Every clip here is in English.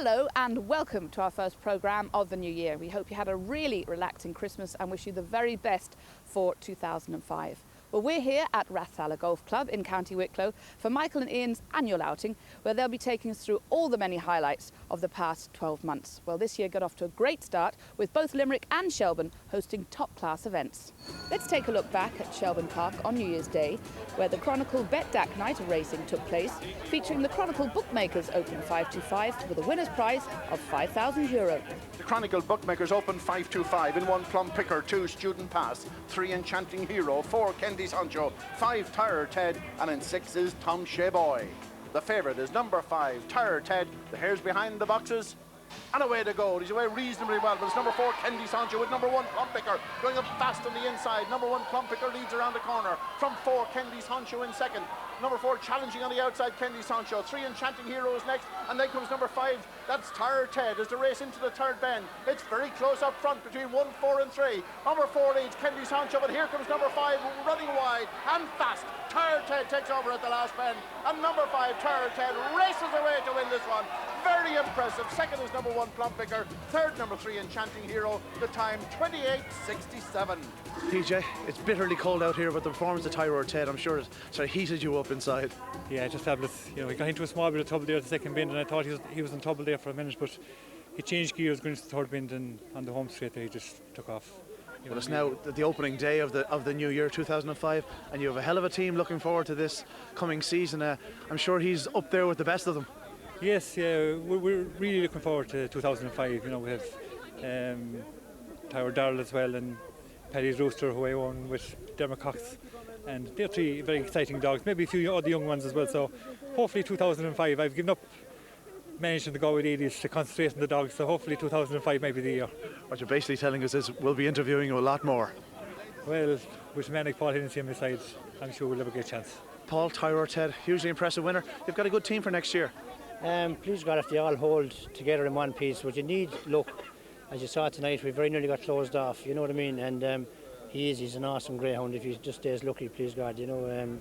Hello and welcome to our first programme of the new year. We hope you had a really relaxing Christmas and wish you the very best for 2005. Well, we're here at Rathalla Golf Club in County Wicklow for Michael and Ian's annual outing, where they'll be taking us through all the many highlights of the past 12 months. Well, this year got off to a great start with both Limerick and Shelbourne hosting top-class events. Let's take a look back at Shelbourne Park on New Year's Day, where the Chronicle Bet-Dac Night of Racing took place, featuring the Chronicle Bookmakers Open 525 with a winner's prize of €5,000. The Chronicle Bookmakers Open 525 in 1 Plum Picker, 2 Student Pass, 3 Enchanting Hero, 4 Kendy's Honcho, 5 Tire Ted, and in 6 is Tom Shea Boy. The favourite is number 5, Tire Ted. The hare's behind the boxes. And away to go. He's away reasonably well, but it's number 4, Kendy's Honcho, with number 1, Plum Picker, going up fast on the inside. Number 1, Plum Picker leads around the corner. From 4, Kendy's Honcho in second. Number 4, challenging on the outside, Kendy's Honcho. 3, Enchanting Heroes next, and then comes number 5. That's Tire Ted as the race into the third bend. It's very close up front between 1, 4 and 3. Number 4 leads Kendy's Honcho, but here comes number 5 running wide and fast. Tire Ted takes over at the last bend, and number 5, Tire Ted, races away to win this one. Very impressive. Second is number 1, Plum Picker. Third, number 3, Enchanting Hero. The time 28:67. PJ, it's bitterly cold out here, but the performance of Tire Ted, I'm sure, heated you up inside. Yeah, just fabulous. You know, he got into a small bit of trouble there at the second bend, and I thought he was in trouble there for a minute, but he changed gears going into the third bend, and on the home straight there he just took off. Well, it's now the opening day of the new year 2005, and you have a hell of a team looking forward to this coming season. I'm sure he's up there with the best of them. Yes, yeah, we're really looking forward to 2005. You know, we have Tyler Darrell as well, and Paddy's Rooster, who I own with Dermot Cox, and they're 3 very exciting dogs. Maybe a few other young ones as well. So hopefully 2005. I've given up managing to go with 80s to concentrate on the dogs. So hopefully 2005 might be the year. What you're basically telling us is we'll be interviewing you a lot more. Well, with a man like Paul Hennessy on my side, I'm sure we'll have a good chance. Paul, Tire Ted, hugely impressive winner. You've got a good team for next year. Please God, if they all hold together in one piece, what you need, look, as you saw tonight, we very nearly got closed off, you know what I mean, and he's an awesome greyhound if he just stays lucky, please God, you know.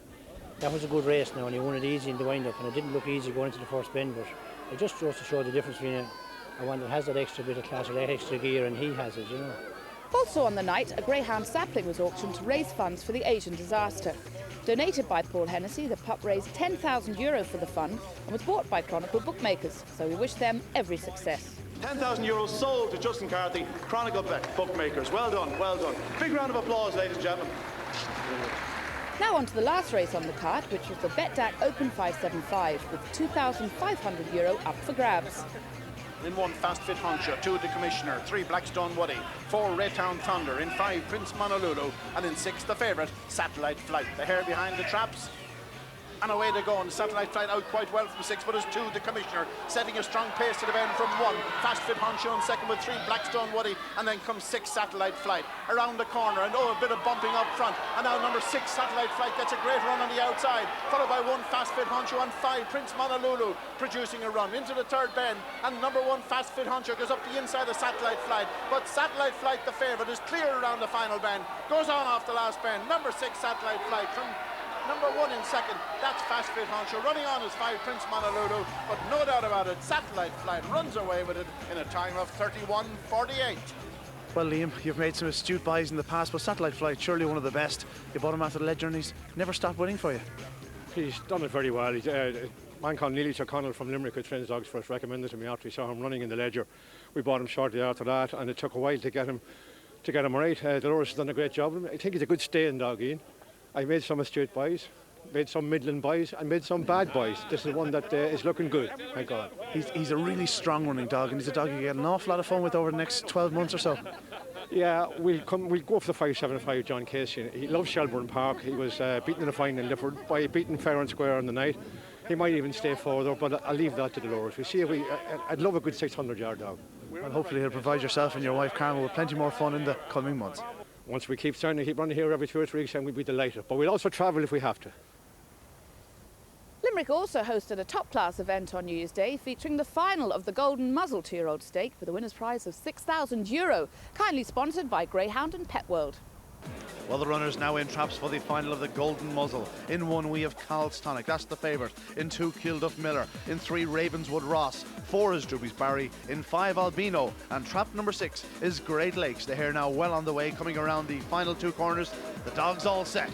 That was a good race now, and he won it easy in the wind-up, and it didn't look easy going into the first bend, but it just goes to show the difference between a one that has that extra bit of class or that extra gear, and he has it, you know. Also on the night, a greyhound sapling was auctioned to raise funds for the Asian disaster. Donated by Paul Hennessy, the pup raised €10,000 for the fund and was bought by Chronicle Bookmakers, so we wish them every success. €10,000 sold to Justin Carthy, Chronicle Bookmakers. Well done, well done. Big round of applause, ladies and gentlemen. Now on to the last race on the card, which was the Bet-Dac Open 575 with €2,500 up for grabs. In 1, Fast Fit Honcho, 2, The Commissioner, 3, Blackstone Woody, 4, Raytown Thunder, in 5, Prince Monolulu, and in 6, the favourite, Satellite Flight. The hare behind the traps. And away they go, and Satellite Flight out quite well from 6, but it's 2, The Commissioner, setting a strong pace to the bend from 1, Fast Fit Honcho in second with 3, Blackstone Woody, and then comes 6, Satellite Flight. Around the corner, and a bit of bumping up front, and now number 6, Satellite Flight, gets a great run on the outside, followed by 1, Fast Fit Honcho, and 5, Prince Monolulu, producing a run into the third bend, and number 1, Fast Fit Honcho, goes up the inside of Satellite Flight, but Satellite Flight, the favourite, is clear around the final bend, goes on off the last bend. Number 6, Satellite Flight, from number 1 in second, that's Fast Fit Honcho. Running on is 5, Prince Monolulu, but no doubt about it, Satellite Flight runs away with it in a time of 31:48. Well, Liam, you've made some astute buys in the past, but Satellite Flight, surely one of the best. You bought him after the Ledger, and he's never stopped winning for you. He's done it very well. He's, man called Neely O'Connell from Limerick with Friends Dogs first recommended to me after we saw him running in the Ledger. We bought him shortly after that, and it took a while to get him right. Dolores has done a great job. I think he's a good staying dog, Ian. I made some astute buys, made some middling buys, and made some bad buys. This is one that is looking good, thank God. He's a really strong running dog, and he's a dog you get an awful lot of fun with over the next 12 months or so. Yeah, we'll go for the 575, John Casey. He loves Shelbourne Park. He was beaten in the final in Lifford by beating fair and square on the night. He might even stay further, but I'll leave that to Dolores. We see if I'd love a good 600-yard dog. Well, hopefully he'll provide yourself and your wife Carmen with plenty more fun in the coming months. Once we keep starting to keep running here every 2 or 3 weeks, and we'll be delighted. But we'll also travel if we have to. Limerick also hosted a top-class event on New Year's Day featuring the final of the Golden Muzzle 2-year-old stake with a winner's prize of €6,000, kindly sponsored by Greyhound and Pet World. Well, the runners now in traps for the final of the Golden Muzzle. In 1 we have Carlstonic, that's the favourite. In 2 Kilduff Miller. In 3 Ravenswood Ross. 4 is Droobies Barry. In 5 Albino. And trap number 6 is Great Lakes. The hare now well on the way, coming around the final 2 corners. The dogs all set.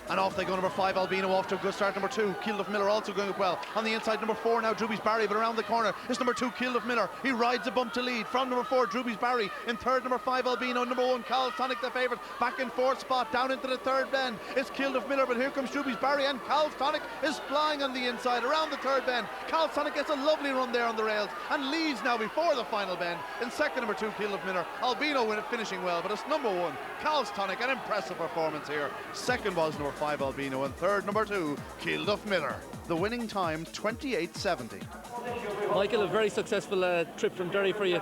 And off they go. Number 5 Albino off to a good start. Number 2 Kilduff Miller also going up well. On the inside, number 4 now Droobies Barry, but around the corner is number 2 Kilduff Miller. He rides a bump to lead from number 4 Droobies Barry. In third, number 5 Albino. Number 1 Carlstonic, the favourite, back in fourth spot. Down into the third bend it's Kilduff Miller, but here comes Droobies Barry, and Carlstonic is flying on the inside around the third bend. Carlstonic gets a lovely run there on the rails and leads now before the final bend. In second, number 2 Kilduff Miller. Albino finishing well, but it's number 1 Carlstonic. An impressive performance here. Second was number 5 Albino, and third, number 2 Kilduff Miller. The winning time 28.70. Michael, a very successful trip from Derry for you.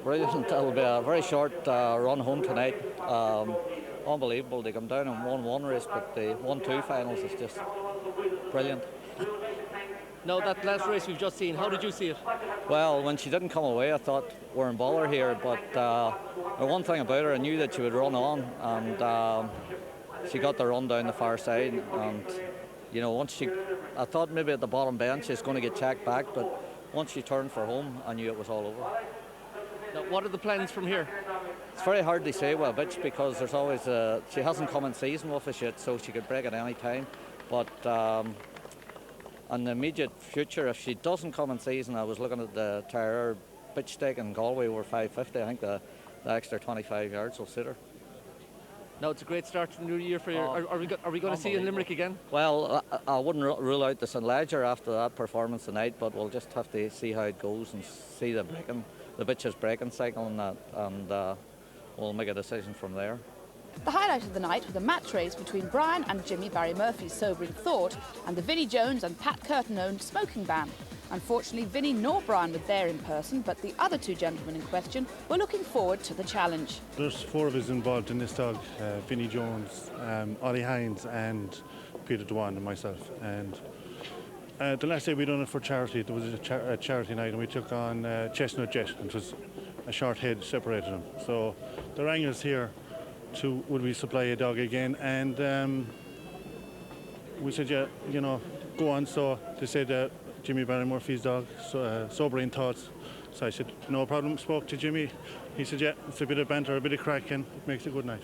Brilliant. It'll be a very short run home tonight. Unbelievable. They come down in 1-1 race, but the 1-2 finals is just brilliant. Now, that last race we've just seen, how did you see it? Well, when she didn't come away, I thought we're in bother here, but the one thing about her, I knew that she would run on, and she got the run down the far side, and you know, I thought maybe at the bottom bend she's going to get checked back, but once she turned for home, I knew it was all over. Now, what are the plans from here? It's very hard to say with a bitch, because there's always she hasn't come in season with us yet, so she could break at any time. But in the immediate future, if she doesn't come in season, I was looking at the Terrier bitch stake in Galway over 550. I think the extra 25 yards will suit her. Now, it's a great start to the new year for you. Are we going to see you in Limerick again? Well, I wouldn't rule out the St. Ledger after that performance tonight, but we'll just have to see how it goes and see the bitch's breaking cycle and that, and we'll make a decision from there. The highlight of the night was a match race between Brian and Jimmy Barry Murphy's Sobering Thought and the Vinnie Jones and Pat Curtin-owned Smoking Ban. Unfortunately, Vinnie nor Brian were there in person, but the other 2 gentlemen in question were looking forward to the challenge. There's 4 of us involved in this dog, Vinnie Jones, Ollie Hines and Peter Dewan and myself. And the last day we done it for charity. There was a charity night, and we took on Chestnut Jet, which was a short head separated them. So the wranglers here would we supply a dog again, and we said, yeah, you know, go on. So they said Jimmy Barry Murphy's dog, Sobering Thoughts. So I said, no problem. Spoke to Jimmy. He said, yeah, it's a bit of banter, a bit of crack, and it makes a good night.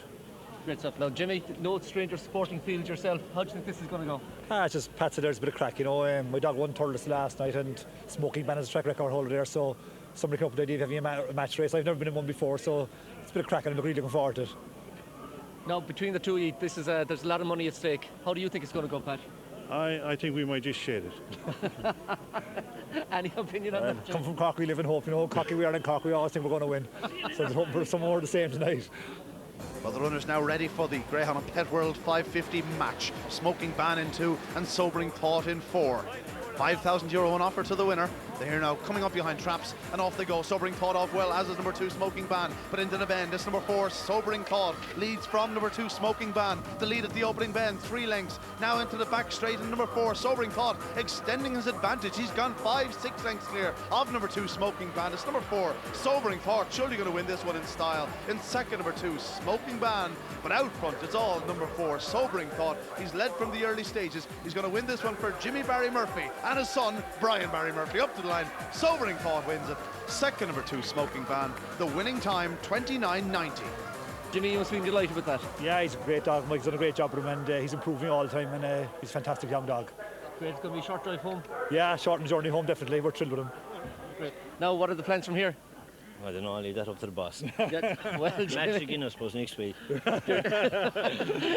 Great stuff. Now, Jimmy, no stranger sporting field yourself. How do you think this is going to go? It's just Pat said there's a bit of crack, you know. My dog won Thurles last night, and Smoking Ban is a track record holder there, so somebody came up with the idea of having a match race. I've never been in one before, so it's a bit of crack, and I'm really looking forward to it. Now, between the two of you, there's a lot of money at stake. How do you think it's going to go, Pat? I think we might just shade it. Any opinion on that? Come from Cork, we live in hope, you know. Cocky we are in Cork, we always think we're going to win. So there's hope for some more of the same tonight. Well, the runners now ready for the Greyhound Pet World 550 match. Smoking Ban in 2 and Sobering Thought in 4. €5,000 on offer to the winner. They're here now coming up behind traps, and off they go. Sobering Thought off well, as is number 2 Smoking Ban, but into the bend it's number 4 Sobering Thought leads from number 2 Smoking Ban. The lead at the opening bend, 3 lengths now into the back straight, and number 4 Sobering Thought extending his advantage. He's gone 5-6 lengths clear of number 2 Smoking Ban. It's number 4 Sobering Thought surely going to win this one in style. In second, number 2 Smoking Ban, but out front it's all number 4 Sobering Thought. He's led from the early stages. He's going to win this one for Jimmy Barry Murphy and his son Brian Barry Murphy. Up to the line, Sobering Thought wins it. Second, number 2 Smoking Ban. The winning time 29.90. Jimmy, you must be delighted with that. Yeah, he's a great dog. Mike's done a great job with him, and he's improving all the time, and he's a fantastic young dog. Great. It's going to be a short drive home. Yeah, shortened journey home, definitely. We're thrilled with him. Great. Now, what are the plans from here? I don't know, I'll leave that up to the boss. Yeah, well, match again, I suppose, next week.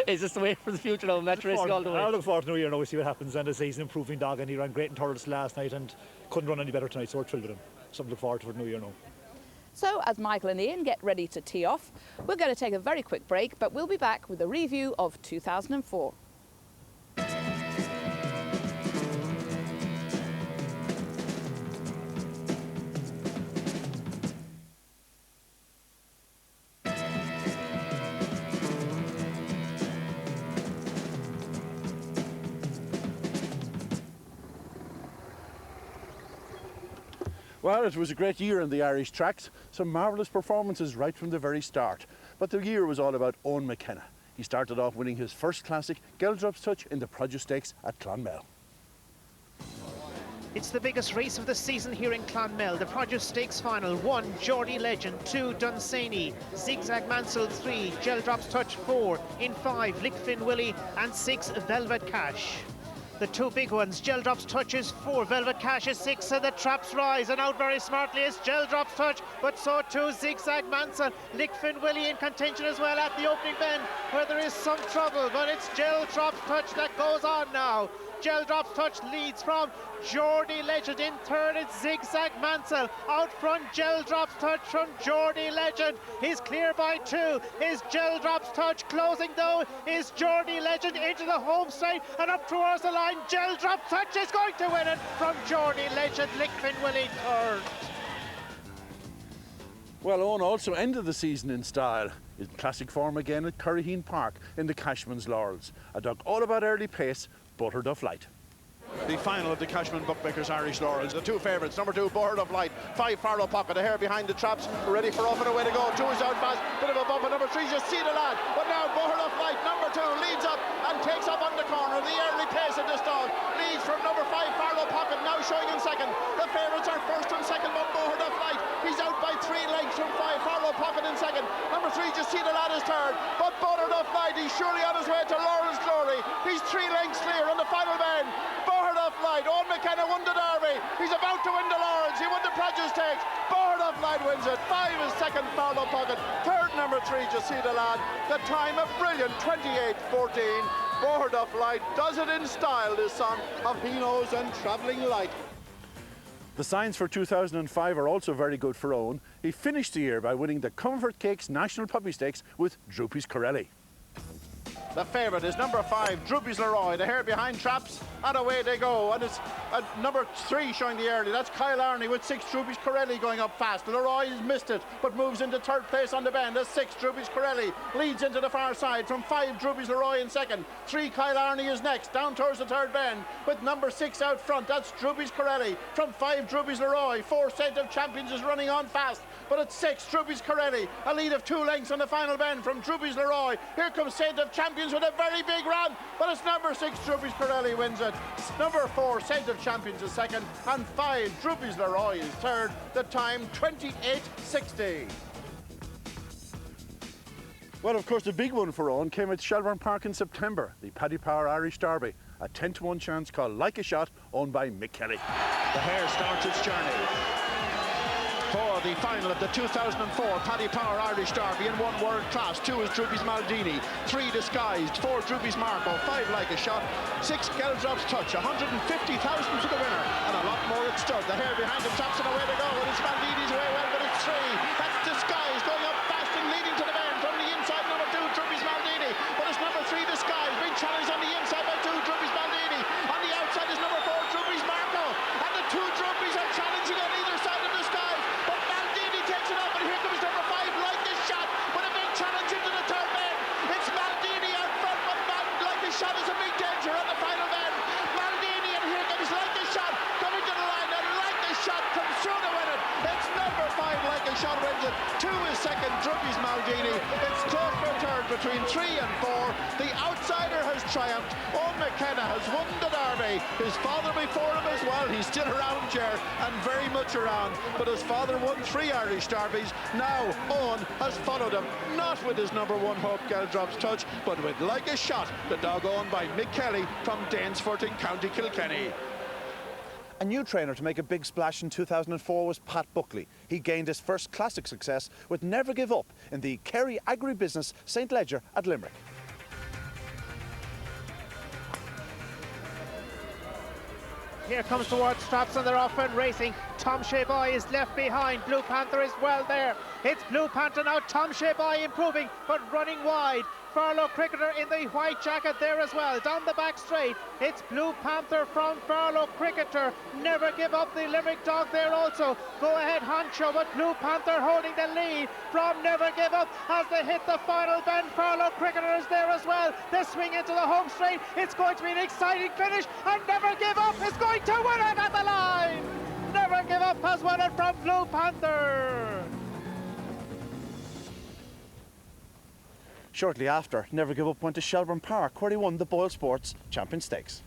Is this the way for the future now? Match racing all the way? I look forward to New Year now, we see what happens, and he's an improving dog, and he ran great in Thurles last night and couldn't run any better tonight, so we're thrilled with him. Something to look forward to for New Year now. So, as Michael and Ian get ready to tee off, we're going to take a very quick break, but we'll be back with a review of 2004. Well, it was a great year in the Irish tracks. Some marvellous performances right from the very start. But the year was all about Owen McKenna. He started off winning his first classic, Geldrop's Touch, in the Produce Stakes at Clonmel. It's the biggest race of the season here in Clonmel. The Produce Stakes Final. 1, Geordie Legend. 2, Dunsany. Zigzag Mansell. 3, Geldrop's Touch. 4, in 5, Lickfin Willie. And 6, Velvet Cash. The two big ones, Geldrop's Touch is 4, Velvet Cash is 6, and the traps rise, and out very smartly is Geldrop's Touch, but so too Zigzag Mansell. Lickfin Willie in contention as well at the opening bend, where there is some trouble, but it's Geldrop's Touch that goes on now. Geldrop's Touch leads from Geordie Legend. In third, it's Zigzag Mansell. Out front, Geldrop's Touch from Geordie Legend. He's clear by 2. Is Geldrop's Touch. Closing though is Geordie Legend into the home straight and up towards the line. Geldrop's Touch is going to win it from Geordie Legend. Lickfin Willie third. Well, Owen also ended the season in style. In classic form again at Greyhound Park in the Cashman's Laurels. A dog all about early pace, Buttered of Light. The final of the Cashman Bookmakers Irish Laurels. The two favourites, number 2, Buttered of Light, 5, Farlow Pocket, a hair behind the traps, ready for off and away to go. 2 is out fast, bit of a bump, and number 3 just see the lad. But now Buttered of Light, number 2, leads up and takes up on the corner. The early pace of this dog leads from number 5, Farlow Pocket, now showing in second. The favourites are first and second, but Buttered of Light, he's out by 3 lengths from 5, Farlow Pocket in second. Number 3, just see the lad is third, but Buttered of Light, he's surely on his way to Laurel's glory. He's 3 lengths clear on the final bend. Buttered of Light, Owen McKenna won the Derby. He's about to win the Laurels. He won the Produce Stakes. Buttered of Light wins it. 5 is second, Farlow Pocket. Third, number 3, just see the lad. The time a brilliant 28:14. Buttered of Light does it in style, this son of Hinos and Travelling Light. The signs for 2005 are also very good for Owen. He finished the year by winning the Comfort Cakes National Puppy Stakes with Droopy's Corelli. The favourite is number 5, Droopy's Leroy. The hair behind traps, and away they go. And it's number 3 showing the early. That's Kyle Arney with 6, Droopy's Corelli going up fast. Leroy has missed it, but moves into third place on the bend. That's 6, Droopy's Corelli leads into the far side. From 5, Droopy's Leroy in second. 3, Kyle Arney is next, down towards the third bend, with number 6 out front. That's Droopy's Corelli. From 5, Droopy's Leroy. 4, Saint of Champions is running on fast, but it's 6, Droopy's Corelli. A lead of 2 lengths on the final bend from Droopy's Leroy. Here comes Saint of Champions with a very big run, but it's number 6, Droopy's Corelli wins it. Number 4, Saint of Champions is second, and 5, Droopy's Leroy is third. The time 28:60. Well, of course, the big one for Owen came at Shelbourne Park in September, the Paddy Power Irish Derby. A 10-to-1 chance called Like a Shot, owned by Mick Kelly. The hare starts its journey for the final of the 2004 Paddy Power Irish Derby in 1 world class. 2 is Droopy's Maldini, 3 Disguised, 4 Droopy's Marco, 5 Like a Shot, 6 Geldrop's Touch, 150,000 for the winner, and a lot more at stud. The hare behind him taps and away to go, and it's Maldini's way well, but it's 3. That's Disguised going up fast and leading to the bend from the inside, number 2, Droopy's Maldini, but it's number 3, Disguised, being challenged on the inside by 2, Droopy's Maldini. On the outside is number 4, Droopy's Marco, and the 2 Droopies are challenging on either side of Disguised. Takes it up, and here comes number 5, Like a Shot, with a big challenge into the third bend. It's Maldini out front, but Like a Shot is a big danger on the final bend. Maldini, and here comes Like a Shot coming to the line, and Like a Shot comes through to win it. It's number 5, Like a Shot wins it. 2 is second, Droopy's Maldini. It's close for third between 3 and 4. The outsider has triumphed. Owen McKenna has won the Derby. His father before him as well. He's still around, Ger, and very much around. But his father won 3 Irish Derbies. Now Owen has followed him, not with his number 1 hope, Geldrop's Touch, but with Like a Shot, the dog owned by Mick Kelly from Danesfort in County Kilkenny. A new trainer to make a big splash in 2004 was Pat Buckley. He gained his first classic success with Never Give Up in the Kerry Agribusiness St. Leger at Limerick. Here comes towards straps, and they're off and racing. Tom Sheboy is left behind. Blue Panther is well there. It's Blue Panther now. Tom Sheboy improving, but running wide. Farlow Cricketer in the white jacket there as well. Down the back straight, it's Blue Panther from Farlow Cricketer. Never Give Up, the Limerick dog there also. Go ahead, Honcho, but Blue Panther holding the lead from Never Give Up as they hit the final bend. Farlow Cricketer is there as well. They swing into the home straight. It's going to be an exciting finish, and Never Give Up is going to win it at the line. Never Give Up has won it from Blue Panther. Shortly after, Never Give Up went to Shelbourne Park, where he won the Boyle Sports Champion Stakes.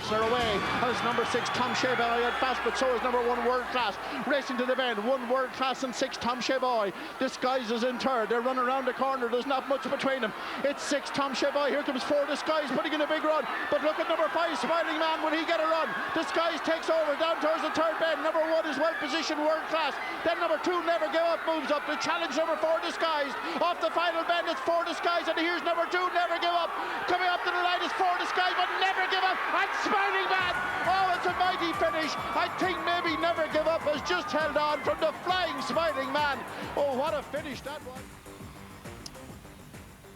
They're away as number 6 Tom Sheboy at fast, but so is number 1 World Class racing to the bend. 1 World Class and 6 Tom Sheboy. Disguises in third. They run around the corner. There's not much between them. It's 6 Tom Sheboy. Here comes 4 Disguise putting in a big run. But look at number 5 Smiling Man. Will he get a run? Disguise takes over down towards the third bend. Number 1 is well positioned, World Class. Then number 2 Never Give Up moves up to challenge number 4 Disguise. Off the final bend, it's 4 Disguise, and here's number 2 Never Give Up. Coming up to the line is 4 Disguise, but Never Give Up and Smiling Man. Oh, it's a mighty finish. I think maybe Never Give Up has just held on from the flying Smiling Man. Oh, what a finish that was.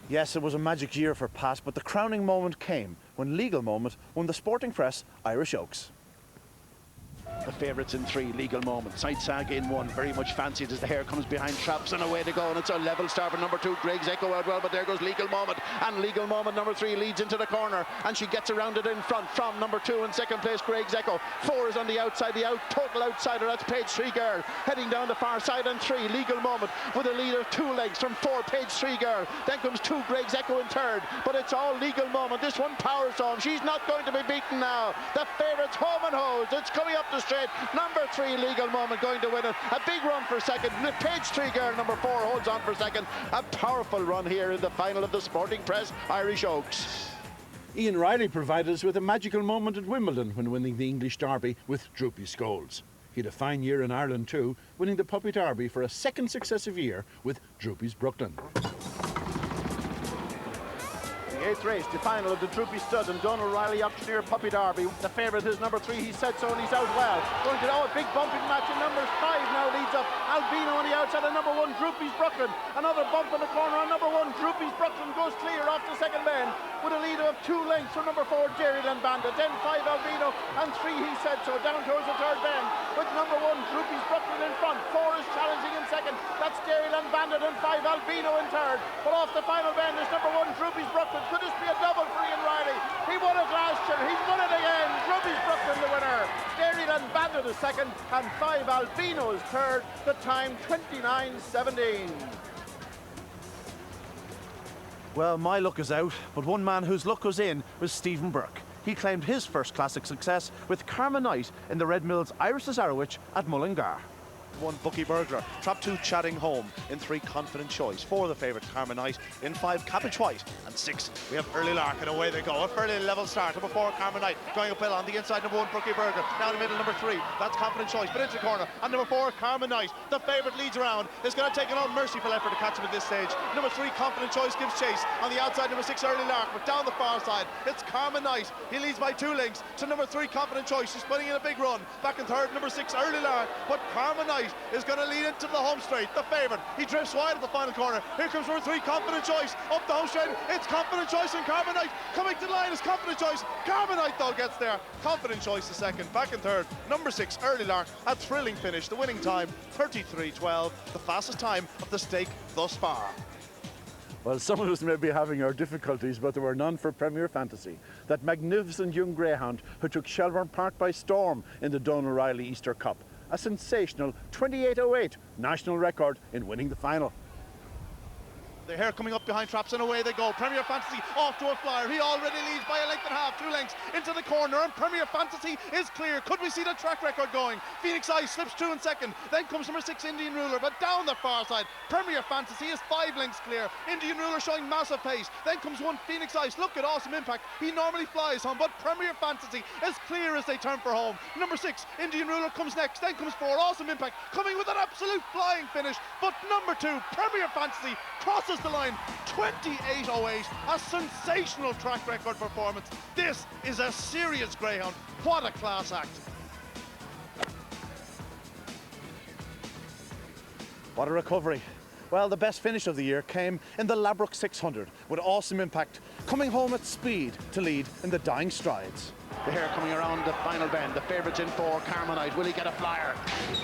Yes, it was a magic year for Pat, but the crowning moment came when Legal Moment won the Sporting Press Irish Oaks. The favourites in 3, Legal Moment. Side Saga in 1, very much fancied as the hare comes behind Traps, and away to go, and it's a level start for number 2, Greg's Echo out well, but there goes Legal Moment, and Legal Moment number 3 leads into the corner, and she gets around it in front from number 2 in second place, Greg's Echo. 4 is on the outside, total outsider, that's Page 3 Girl, heading down the far side, and 3, Legal Moment, with a lead of 2 legs from 4, Page 3 Girl. Then comes 2, Greg's Echo in third, but it's all Legal Moment. This one powers on. She's not going to be beaten now. The favourites home and hose. It's coming up the straight. Number 3, Legal Moment, going to win it. A big run for second. Page 3 Girl, number 4, holds on for second. A powerful run here in the final of the Sporting Press Irish Oaks. Ian Riley provided us with a magical moment at Wimbledon when winning the English Derby with Droopy Scolds. He had a fine year in Ireland too, winning the Puppy Derby for a second successive year with Droopy's Brooklyn. The 8th race, the final of the Droopy Stud and Donald Riley Auctioneer Puppy Derby. The favourite is number 3, He Said So, and he's out well. Going to a big bumping match, and number 5 now leads up. Albino on the outside, and number 1, Droopy's Brooklyn. Another bump in the corner, and number 1, Droopy's Brooklyn goes clear off the second bend with a lead of 2 lengths from number 4, Dairyland Bandit. Then 5, Albino, and 3, He Said So, down towards the third bend with number 1, Droopy's Brooklyn in front. 4 is challenging in second. That's Dairyland Bandit, and 5, Albino in third. But off the final bend is number 1, Droopy's Brooklyn. Could this be a double for Ian Riley? He won it last year. He's won it again. Droopy's Brooklyn the winner. Dairyland Bandit is second, and 5, Albino is third. The time 29:17. Well, my luck is out, but one man whose luck was in was Stephen Burke. He claimed his first classic success with Karma Knight in the Red Mills Irish Cesarewitch at Mullingar. 1, Bucky Burglar. Trap 2, Chatting Home. In 3, Confident Choice. 4, the favourite, Karma Knight. In 5, Cabbage White. And 6, we have Early Lark, and away they go. A fairly level start. Number 4, Karma Knight. Going uphill on the inside, number 1, Bucky Burglar. Now in the middle, number 3, that's Confident Choice. But into the corner. And number 4, Karma Knight. The favourite leads around. It's going to take an unmerciful effort to catch him at this stage. Number 3, Confident Choice gives chase. On the outside, number 6, Early Lark. But down the far side, it's Karma Knight. He leads by 2 lengths to number 3, Confident Choice. He's putting in a big run. Back in third, number 6, Early Lark. But Karma Knight is going to lead into the home straight. The favourite, he drifts wide at the final corner. Here comes number 3, Confident Choice, up the home straight. It's Confident Choice and Karma Knight. Coming to the line is Confident Choice. Karma Knight though gets there. Confident Choice is second. Back in third, number 6, Early Lark. A thrilling finish. The winning time 33:12, the fastest time of the stake thus far. Well, some of us may be having our difficulties, but there were none for Premier Fantasy. That magnificent young greyhound who took Shelbourne Park by storm in the Donald Riley Easter Cup. A sensational 28:08 national record in winning the final. The hare coming up behind Traps, and away they go. Premier Fantasy off to a flyer. He already leads by a length and a half, 2 lengths into the corner, and Premier Fantasy is clear. Could we see the track record going? Phoenix Eye slips through in second. Then comes number 6, Indian Ruler, but down the far side, Premier Fantasy is 5 lengths clear. Indian Ruler showing massive pace. Then comes 1, Phoenix Ice. Look at Awesome Impact. He normally flies home, but Premier Fantasy is clear as they turn for home. Number 6, Indian Ruler comes next. Then comes 4, Awesome Impact, coming with an absolute flying finish. But number 2, Premier Fantasy, crosses the line 28:08. A sensational track record performance. This is a serious greyhound. What a class act. What a recovery. Well, the best finish of the year came in the Ladbroke 600 with Awesome Impact coming home at speed to lead in the Dying Strides. The hare coming around the final bend. The favourites in 4, Carmenite. Will he get a flyer?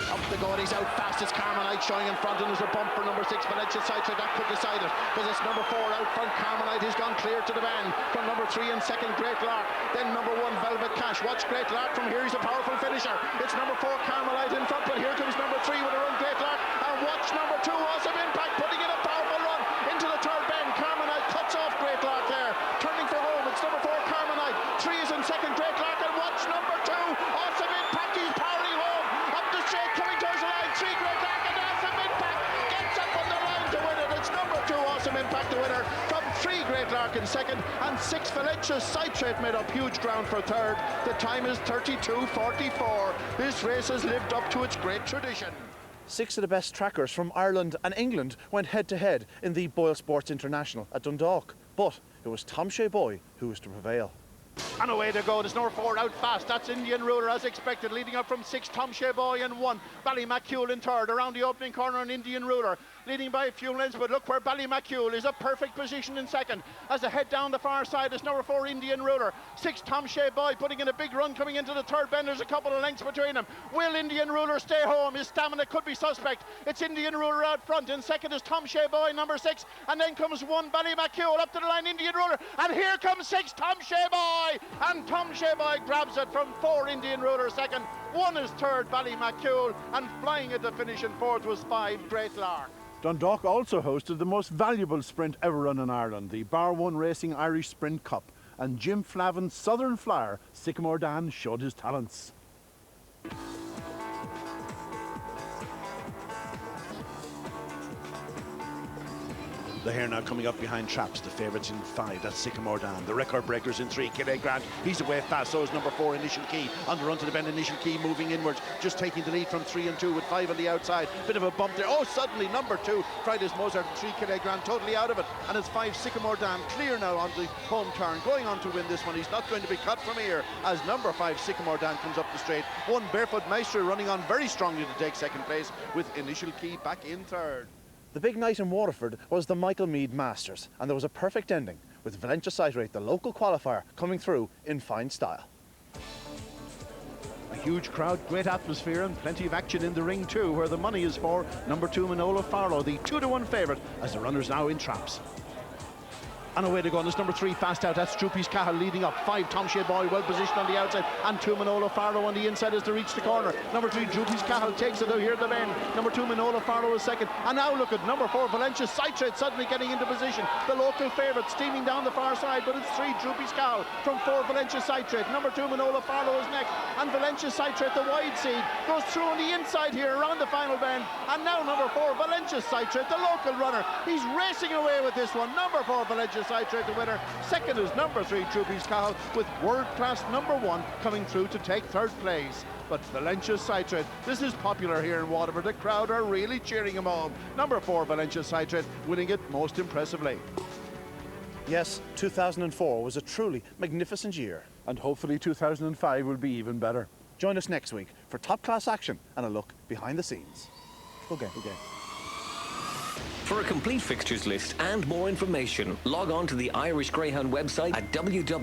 Up the go, and he's out fast. It's Carmenite showing in front, and there's a bump for number 6, Valencia Citre. That could decide it, because it's number 4 out front. Carmenite has gone clear to the bend from number 3 in second, Great Lark. Then number 1, Velvet Cash. Watch Great Lark from here. He's a powerful finisher. It's number 4, Carmelite in front, but here comes number 3 with a run, Great Lark. And watch number 2, Awesome Impact, putting in a powerful run into the third bend. Carmenite cuts off Great Lark there. Turning for home, it's number 4, Carmenite. 3 is in second, Great Lark. And watch number 2, Awesome Impact. He's powering home. Up the straight, coming towards the line. 3, Great Lark, and Awesome Impact gets up on the line to win it. It's number 2, Awesome Impact, the winner. From 3, Great Lark in second, and 6, Valencia Citrate made up huge ground for third. The time is 32:44. This race has lived up to its great tradition. 6 of the best trackers from Ireland and England went head-to-head in the Boyle Sports International at Dundalk. But it was Tom Shea Boy who was to prevail. And away they go. There's number 4 out fast. That's Indian Ruler as expected. Leading up from 6, Tom Shea Boy in 1. Ballymacule in third. Around the opening corner an Indian Ruler. Leading by a few lengths, but look where Ballymacule is. A perfect position in second. As they head down the far side is number 4, Indian Ruler. 6, Tom Shea Boy putting in a big run coming into the third bend. There's a couple of lengths between them. Will Indian Ruler stay home? His stamina could be suspect. It's Indian Ruler out front. In second is Tom Shea Boy, number 6. And then comes 1, Ballymacule up to the line, Indian Ruler. And here comes 6, Tom Shea Boy. And Tom Shea Boy grabs it from 4, Indian Ruler second. 1 is third, Ballymacule. And flying at the finish in fourth was 5, Great Lark. Dundalk also hosted the most valuable sprint ever run in Ireland, the Bar 1 Racing Irish Sprint Cup. And Jim Flavin's Southern Flyer, Sycamore Dan, showed his talents. The hare now coming up behind Traps. The favourites in 5, that's Sycamore Dan. The record breakers in 3, Killy Grant. He's away fast, so is number 4, Initial Key. On the run to the bend, Initial Key moving inwards, just taking the lead from 3 and 2 with 5 on the outside. Bit of a bump there. Oh, suddenly number 2, Fridays Mozart, 3, Killy Grant, totally out of it. And it's 5, Sycamore Dan, clear now on the home turn, going on to win this one. He's not going to be cut from here as number 5, Sycamore Dan, comes up the straight. 1, Barefoot Maestro running on very strongly to take second place with Initial Key back in third. The big night in Waterford was the Michael Meade Masters, and there was a perfect ending with Valencia Citrate, the local qualifier, coming through in fine style. A huge crowd, great atmosphere, and plenty of action in the ring too, where the money is for number 2, Manola Farlow, the 2-1 favourite, as the runner's now in Traps. And away to go, and there's number 3, Fast Out. That's Droopy's Cahill leading up. 5, Tom Shea Boy, well positioned on the outside. And 2, Manola Farlow on the inside as they reach the corner. Number 3, Droopy's Cahill takes it out here at the bend. Number 2, Manola Farlow is second. And now look at number 4, Valencia Citrate suddenly getting into position. The local favourite steaming down the far side, but it's 3, Droopy's Cahill from 4, Valencia Citrate. Number 2, Manola Farlow is next. And Valencia Citrate, the wide seed, goes through on the inside here around the final bend. And now number 4, Valencia Citrate, the local runner. He's racing away with this one. Number 4, Valencia Citrate, the winner. Second is number 3, Droopy's Cahill, with world-class number 1 coming through to take third place. But Valencia Citrate, this is popular here in Waterford. The crowd are really cheering him on. Number 4, Valencia Citrate, winning it most impressively. Yes, 2004 was a truly magnificent year. And hopefully 2005 will be even better. Join us next week for top-class action and a look behind the scenes. Okay. For a complete fixtures list and more information, log on to the Irish Greyhound website at www.igb.ie.